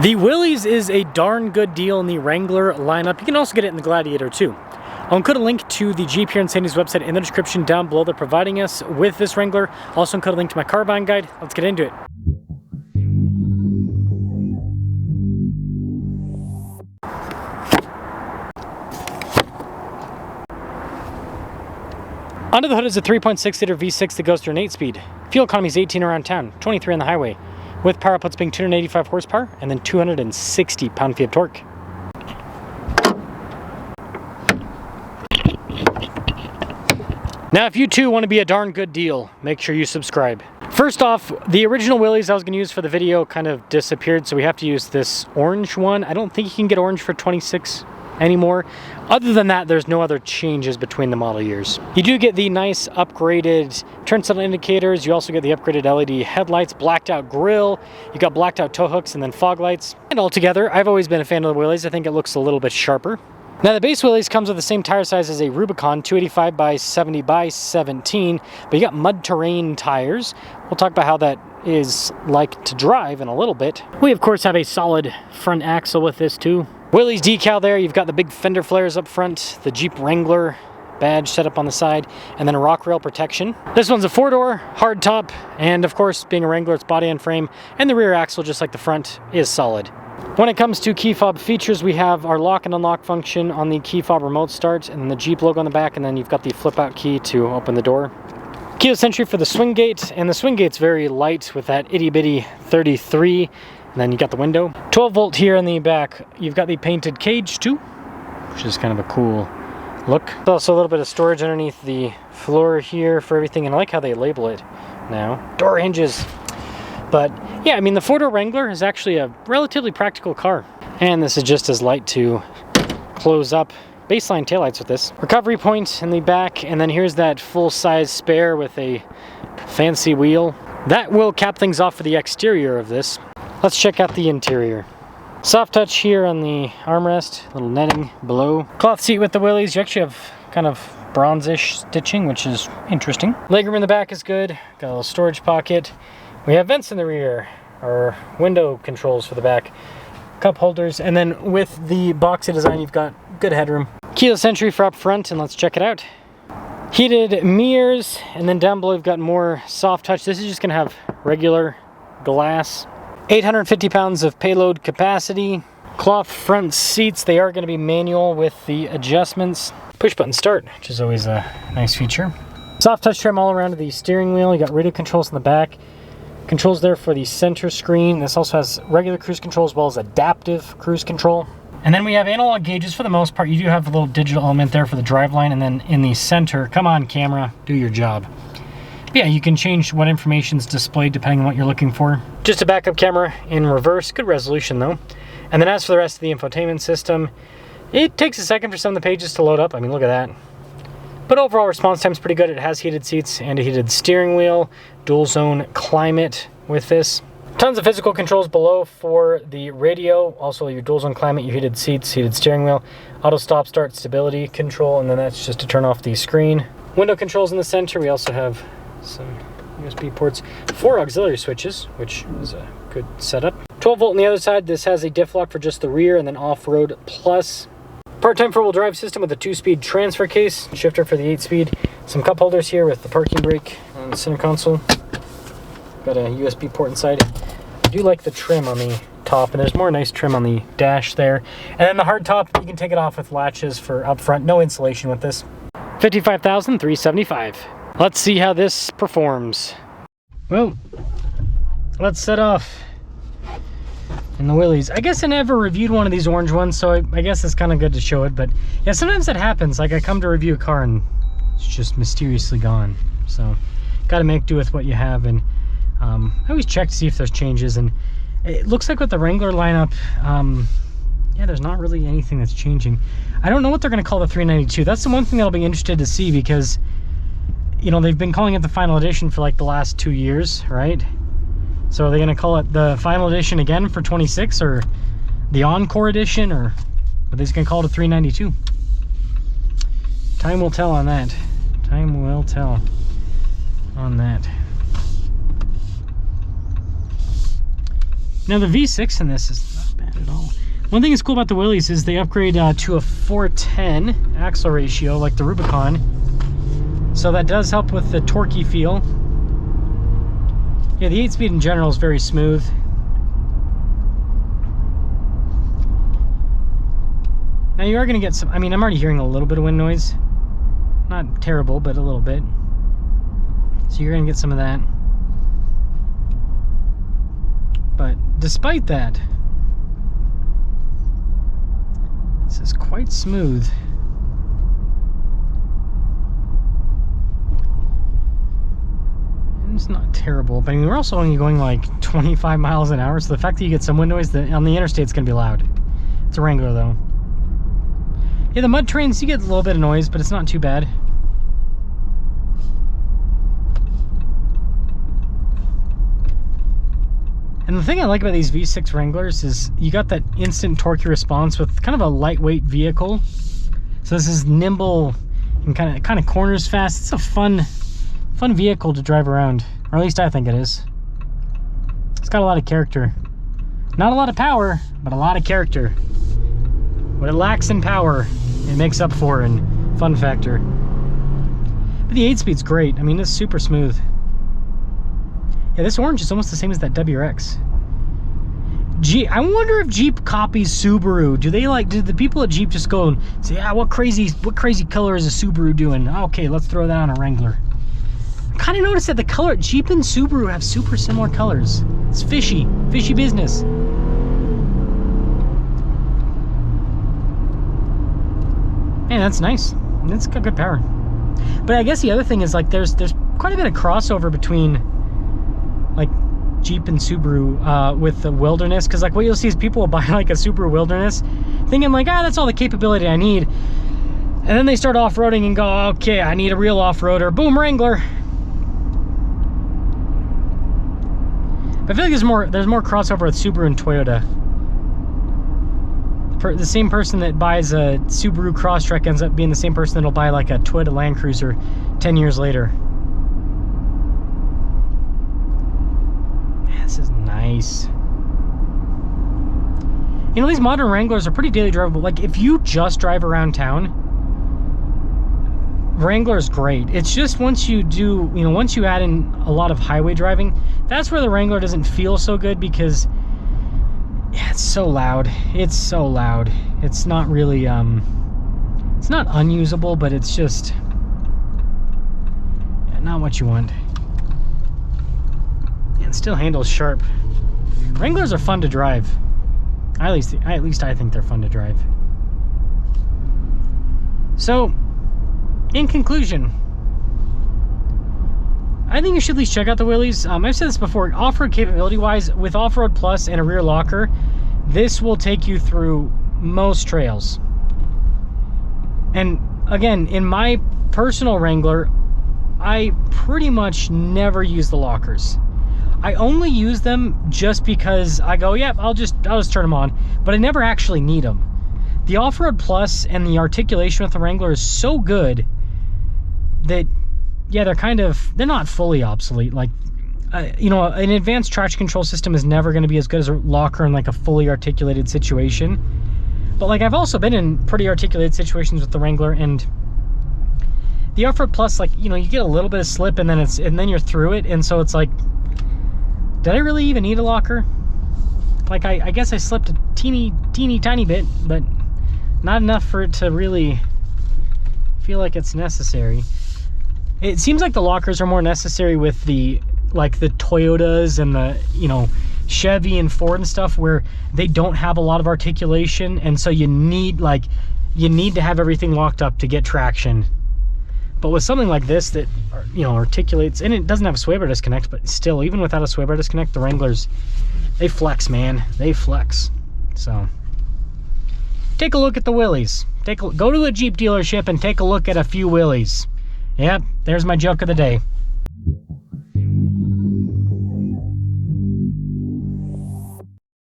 The Willys is a darn good deal in the Wrangler lineup. You can also get it in the Gladiator too. I'll include a link to the Jeep here in Sandy's website in the description down below. They're providing us with this Wrangler. Also include a link to my car buying guide. Let's get into it. Under the hood is a 3.6 liter V6 that goes through an 8-speed. Fuel economy is 18 around town, 23 on the highway, with power outputs being 285 horsepower and then 260 pound-feet of torque. Now, if you too want to be a darn good deal, make sure you subscribe. First off, the original Willys I was going to use for the video kind of disappeared, so we have to use this orange one. I don't think you can get orange for 26 anymore. Other than that, there's no other changes between the model years. You do get the nice upgraded turn signal indicators. You also get the upgraded LED headlights, blacked out grille. You got blacked out tow hooks and then fog lights. And altogether, I've always been a fan of the Willys. I think it looks a little bit sharper. Now, the base Willys comes with the same tire size as a Rubicon, 285 by 70 by 17, but you got mud terrain tires. We'll talk about how that is like to drive in a little bit. We, of course, have a solid front axle with this too. Willys decal there. You've got the big fender flares up front, the Jeep Wrangler badge set up on the side, and then a rock rail protection. This one's a 4-door, hard top, and of course, being a Wrangler, it's body and frame, and the rear axle, just like the front, is solid. When it comes to key fob features, we have our lock and unlock function on the key fob remote start, and then the Jeep logo on the back, and then you've got the flip out key to open the door. Keyless entry for the swing gate, and the swing gate's very light with that itty bitty 33. And then you got the window. 12 volt here in the back. You've got the painted cage too, which is kind of a cool look. There's also a little bit of storage underneath the floor here for everything, and I like how they label it now. Door hinges. But yeah, I mean, the 4-door Wrangler is actually a relatively practical car. And this is just as light to close up. Baseline taillights with this. Recovery point in the back, and then here's that full-size spare with a fancy wheel. That will cap things off for the exterior of this. Let's check out the interior. Soft touch here on the armrest, little netting below. Cloth seat with the Willys. You actually have kind of bronzish stitching, which is interesting. Legroom in the back is good. Got a little storage pocket. We have vents in the rear, or window controls for the back. Cup holders, and then with the boxy design, you've got good headroom. Keyless entry for up front, and let's check it out. Heated mirrors, and then down below you've got more soft touch. This is just gonna have regular glass. 850 pounds of payload capacity. Cloth front seats. They are going to be manual with the adjustments. Push button start, which is always a nice feature. Soft touch trim all around the steering wheel. You got radio controls in the back. Controls there for the center screen. This also has regular cruise control as well as adaptive cruise control. And then we have analog gauges for the most part. You do have a little digital element there for the driveline, and then in the center, come on camera, do your job. Yeah, you can change what information is displayed depending on what you're looking for. Just a backup camera in reverse, good resolution though. And then as for the rest of the infotainment system, it takes a second for some of the pages to load up. I mean, look at that. But overall response time is pretty good. It has heated seats and a heated steering wheel, dual zone climate with this. Tons of physical controls below for the radio, also your dual zone climate, your heated seats, heated steering wheel, auto stop start stability control, and then that's just to turn off the screen. Window controls in the center. We also have some USB ports, 4 auxiliary switches, which is a good setup. 12 volt on the other side. This has a diff lock for just the rear, and then off-road plus. Part-time four-wheel drive system with a 2-speed transfer case, shifter for the 8-speed. Some cup holders here with the parking brake on the center console. Got a USB port inside. I do like the trim on the top, and there's more nice trim on the dash there. And then the hard top, you can take it off with latches for up front. No insulation with this. $55,375. Let's see how this performs. Well, let's set off in the Willys. I guess I never reviewed one of these orange ones, so I guess it's kind of good to show it. But yeah, sometimes that happens. Like I come to review a car and it's just mysteriously gone. So got to make do with what you have. And I always check to see if there's changes. And it looks like with the Wrangler lineup, yeah, there's not really anything that's changing. I don't know what they're going to call the 392. That's the one thing that'll be interested to see, because you know, they've been calling it the final edition for like the last 2 years, right? So are they going to call it the final edition again for 26, or the encore edition, or are they just going to call it a 392? Time will tell on that. Time will tell on that. Now the V6 in this is bad at all. One thing that's cool about the Willys is they upgrade to a 410 axle ratio like the Rubicon. So that does help with the torquey feel. Yeah, the 8-speed in general is very smooth. Now you are going to get some, I mean, I'm already hearing a little bit of wind noise. Not terrible, but a little bit. So you're going to get some of that. But despite that, this is quite smooth. And it's not terrible, but I mean, we're also only going like 25 miles an hour, so the fact that you get some wind noise on the interstate is going to be loud. It's a Wrangler though. Yeah, the mud trains, you get a little bit of noise, but it's not too bad. And the thing I like about these V6 Wranglers is you got that instant torque response with kind of a lightweight vehicle. So this is nimble and kind of corners fast. It's a fun vehicle to drive around, or at least I think it is. It's got a lot of character. Not a lot of power, but a lot of character. What it lacks in power, it makes up for in fun factor. But the 8-speed's great. I mean, it's super smooth. Yeah, this orange is almost the same as that WRX. I wonder if Jeep copies Subaru. Do the people at Jeep just go and say, yeah, what crazy color is a Subaru doing? Okay, let's throw that on a Wrangler. I kind of noticed that the color Jeep and Subaru have super similar colors. It's fishy business. Man, that's nice. It's got good power. But I guess the other thing is like there's quite a bit of crossover between like Jeep and Subaru with the Wilderness, because like what you'll see is people will buy like a Subaru Wilderness thinking like, that's all the capability I need, and then they start off-roading and go, okay, I need a real off-roader, boom, Wrangler. But I feel like there's more crossover with Subaru and Toyota. The same person that buys a Subaru Crosstrek ends up being the same person that'll buy like a Toyota Land Cruiser 10 years later. This is nice. You know, these modern Wranglers are pretty daily drivable. Like, if you just drive around town, Wrangler's great. It's just once you do, you know, once you add in a lot of highway driving, that's where the Wrangler doesn't feel so good, because yeah, it's so loud. It's so loud. It's not really, it's not unusable, but it's just not what you want. It still handles sharp. Wranglers are fun to drive. At least I think they're fun to drive. So, in conclusion, I think you should at least check out the Willys. I've said this before, off-road capability-wise, with Off-Road Plus and a rear locker, this will take you through most trails. And again, in my personal Wrangler, I pretty much never use the lockers. I only use them just because I go, yep, I'll just turn them on, but I never actually need them. The Off-Road Plus and the articulation with the Wrangler is so good that, yeah, they're not fully obsolete. Like, you know, an advanced traction control system is never going to be as good as a locker in like a fully articulated situation. But like, I've also been in pretty articulated situations with the Wrangler, and the Off-Road Plus, like, you know, you get a little bit of slip and then you're through it, and so it's like, did I really even need a locker? Like, I guess I slipped a teeny tiny bit, but not enough for it to really feel like it's necessary. It seems like the lockers are more necessary with the Toyotas and the, you know, Chevy and Ford and stuff, where they don't have a lot of articulation, and so you need to have everything locked up to get traction. But with something like this that, you know, articulates, and it doesn't have a sway bar disconnect, but still, even without a sway bar disconnect, the Wranglers, they flex, man. They flex. So, take a look at the Willys. Go to a Jeep dealership and take a look at a few Willys. Yep, there's my joke of the day.